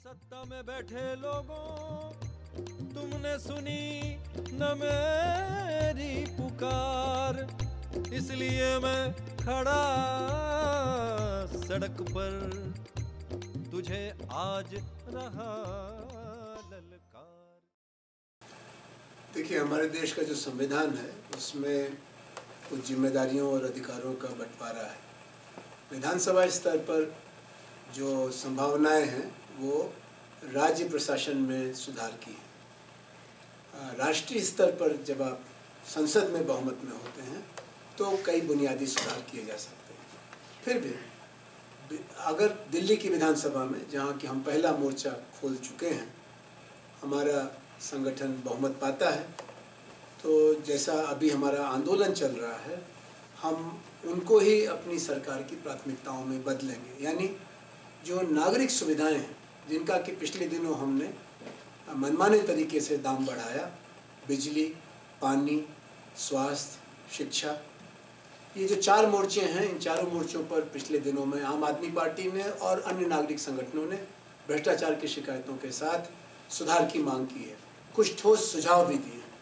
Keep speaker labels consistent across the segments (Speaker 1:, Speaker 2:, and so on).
Speaker 1: सत्ता में बैठे लोगों, तुमने सुनी न मेरी पुकार, इसलिए मैं खड़ा सड़क पर तुझे आज रहा ललकार।
Speaker 2: देखिए, हमारे देश का जो संविधान है उसमें कुछ जिम्मेदारियों और अधिकारों का बंटवारा है। विधानसभा स्तर पर जो संभावनाएं हैं वो राज्य प्रशासन में सुधार की है। राष्ट्रीय स्तर पर जब आप संसद में बहुमत में होते हैं तो कई बुनियादी सुधार किए जा सकते हैं। फिर भी अगर दिल्ली की विधानसभा में, जहाँ कि हम पहला मोर्चा खोल चुके हैं, हमारा संगठन बहुमत पाता है, तो जैसा अभी हमारा आंदोलन चल रहा है, हम उनको ही अपनी सरकार की प्राथमिकताओं में बदलेंगे। यानी जो नागरिक सुविधाएं हैं, जिनका कि पिछले दिनों हमने मनमाने तरीके से दाम बढ़ाया, बिजली, पानी, स्वास्थ्य, शिक्षा, ये जो 4 मोर्चे हैं, इन चारों मोर्चों पर पिछले दिनों में आम आदमी पार्टी ने और अन्य नागरिक संगठनों ने भ्रष्टाचार की शिकायतों के साथ सुधार की मांग की है। कुछ ठोस सुझाव भी दिए हैं।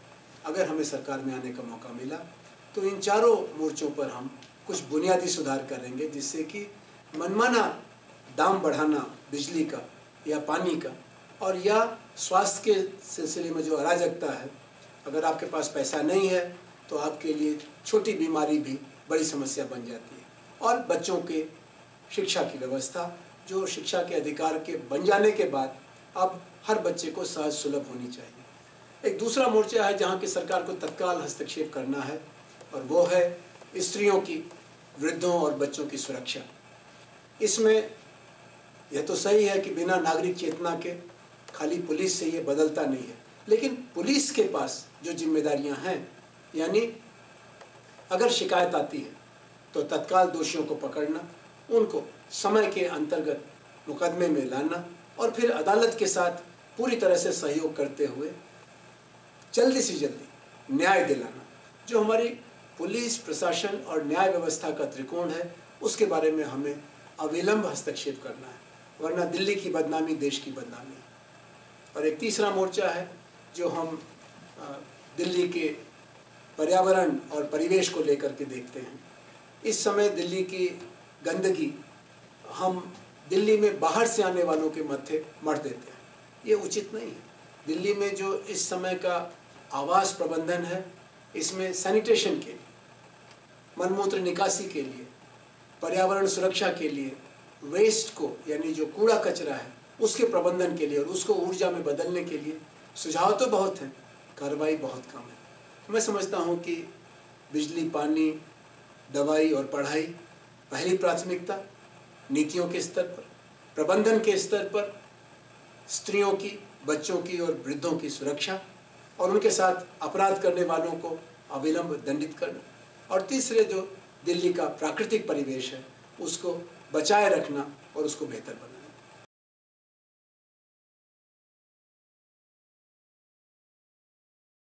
Speaker 2: अगर हमें सरकार में आने का मौका मिला तो इन चारों मोर्चों पर हम कुछ बुनियादी सुधार करेंगे, जिससे कि मनमाना दाम बढ़ाना बिजली का या पानी का और या स्वास्थ्य के सिलसिले में जो अराजकता है, अगर आपके पास पैसा नहीं है तो आपके लिए छोटी बीमारी भी बड़ी समस्या बन जाती है। और बच्चों के शिक्षा की व्यवस्था, जो शिक्षा के अधिकार के बन जाने के बाद अब हर बच्चे को सहज सुलभ होनी चाहिए। एक दूसरा मोर्चा है जहाँ की सरकार को तत्काल हस्तक्षेप करना है, और वो है स्त्रियों की, वृद्धों और बच्चों की सुरक्षा। इसमें यह तो सही है कि बिना नागरिक चेतना के खाली पुलिस से ये बदलता नहीं है, लेकिन पुलिस के पास जो जिम्मेदारियां हैं, यानी अगर शिकायत आती है तो तत्काल दोषियों को पकड़ना, उनको समय के अंतर्गत मुकदमे में लाना और फिर अदालत के साथ पूरी तरह से सहयोग करते हुए जल्दी से जल्दी न्याय दिलाना। जो हमारी पुलिस, प्रशासन और न्याय व्यवस्था का त्रिकोण है, उसके बारे में हमें अविलंब हस्तक्षेप करना है, वरना दिल्ली की बदनामी देश की बदनामी है। और एक तीसरा मोर्चा है जो हम दिल्ली के पर्यावरण और परिवेश को लेकर के देखते हैं। इस समय दिल्ली की गंदगी हम दिल्ली में बाहर से आने वालों के मत्थे मढ़ देते हैं, ये उचित नहीं है। दिल्ली में जो इस समय का आवास प्रबंधन है, इसमें सैनिटेशन के लिए, मलमूत्र निकासी के लिए, पर्यावरण सुरक्षा के लिए, वेस्ट को यानी जो कूड़ा कचरा है उसके प्रबंधन के लिए और उसको ऊर्जा में बदलने के लिए सुझाव तो बहुत हैं, कार्रवाई बहुत कम है। मैं समझता हूँ कि बिजली, पानी, दवाई और पढ़ाई पहली प्राथमिकता, नीतियों के स्तर पर, प्रबंधन के स्तर पर स्त्रियों की, बच्चों की और वृद्धों की सुरक्षा और उनके साथ अपराध करने वालों को अविलंब दंडित करना, और तीसरे जो दिल्ली का प्राकृतिक परिवेश है उसको बचाए रखना और उसको बेहतर बनाना।